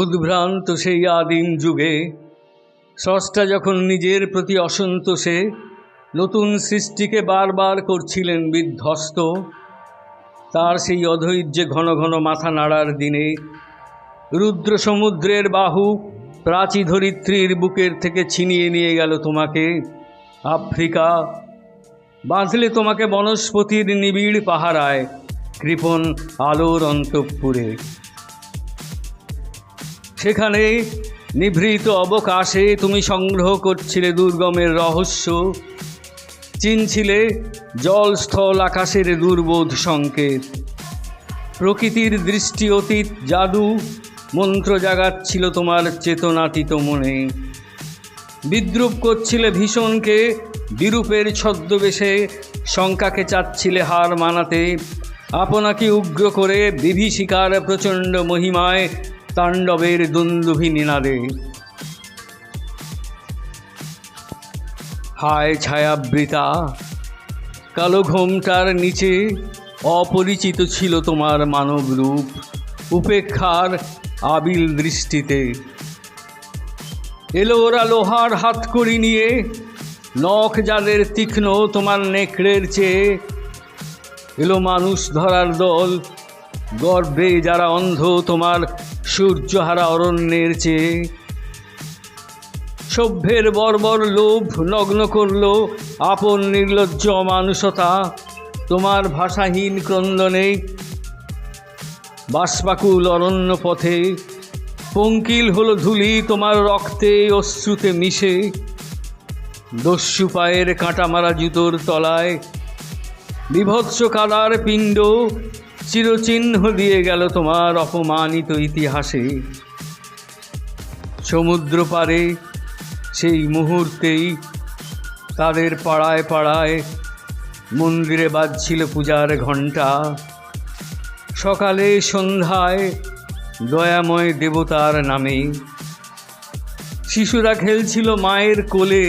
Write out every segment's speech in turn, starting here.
উদ্ভ্রান্ত সেই আদিম যুগে স্রষ্টা যখন নিজের প্রতি অসন্তোষে নতুন সৃষ্টিকে বারবার করছিলেন বিধ্বস্ত, তার সেই অধৈর্যে ঘন ঘন মাথা নাড়ার দিনে রুদ্র সমুদ্রের বাহু প্রাচী ধরিত্রীর বুকের থেকে ছিনিয়ে নিয়ে গেল তোমাকে আফ্রিকা, বাঁধলে তোমাকে বনস্পতির নিবিড় পাহারায় কৃপণ আলোর অন্তঃপুরে। সেখানে নিভৃত অবকাশে তুমি সংগ্রহ করছিলে দুর্গমের রহস্য, চিনছিলে জল স্থল আকাশের দুর্বোধ সংকেত। প্রকৃতির দৃষ্টি অতীত জাদু মন্ত্র জাগাচ্ছিল তোমার চেতনাতীত মনে। বিদ্রুপ করছিলে ভীষণকে বিরূপের ছদ্মবেশে, শঙ্কাকে চাচ্ছিলে হার মানাতে, আপনাকে উগ্র করে বিভীষিকার প্রচণ্ড মহিমায় তাণ্ডবের দুন্দুভি নিনাদে। হায় ছায়াবৃতা, কালো ঘোমটার নিচে অপরিচিত ছিল তোমার মানব রূপ উপেক্ষার আবিল দৃষ্টিতে। এলো ওরা লোহার হাতকড়ি নিয়ে, নখ যাদের তীক্ষ্ণ তোমার নেকড়ের চেয়ে। এলো মানুষ ধরার দল, গর্বে যারা অন্ধ তোমার সূর্যহারা অরণ্যের চেয়ে। সভ্যের বর্বর লোভ নগ্ন করল আপন নির্লজ্জ মানুষতা তোমার ভাষাহীন ক্রন্দনে। বাষ্পাকুল অরণ্য পথে পঙ্কিল হলো ধূলি তোমার রক্তে অশ্রুতে মিশে। দস্যু পায়ের কাঁটামারা জুতোর তলায় বিভৎস কাদার পিণ্ড চিরচিহ্ন দিয়ে গেল তোমার অপমানিত ইতিহাসে। সমুদ্র পারে সেই মুহূর্তেই তাদের পাড়ায় পাড়ায় মন্দিরে বাজছিল পূজার ঘণ্টা। সকালে সন্ধ্যায় দয়াময় দেবতার নামে শিশুরা খেলছিল মায়ের কোলে,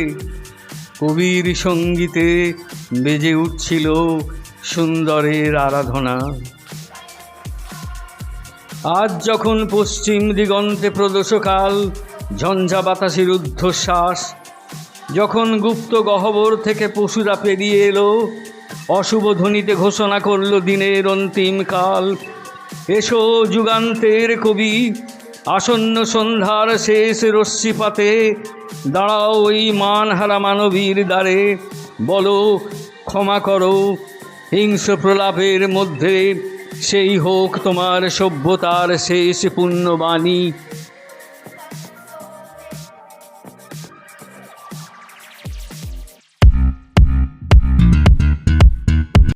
কবির সঙ্গীতে বেজে উঠছিল সুন্দরের আরাধনা। আজ যখন পশ্চিম দিগন্তে প্রদোষকাল, ঝঞ্ঝা বাতাসের ঊর্ধ্বশ্বাস, যখন গুপ্ত গহ্বর থেকে পশুরা পেরিয়ে এলো, অশুভ ধ্বনিতে ঘোষণা করল দিনের অন্তিম কাল। এসো যুগান্তের কবি, আসন্ন সন্ধ্যার শেষ রশ্মিপাতে দাঁড়াও ওই মানহারা মানবীর দ্বারে। বলো ক্ষমা করো, হিংস্র প্রলাপের মধ্যে সেই হোক তোমার সভ্যতার শেষ পুণ্যবাণী।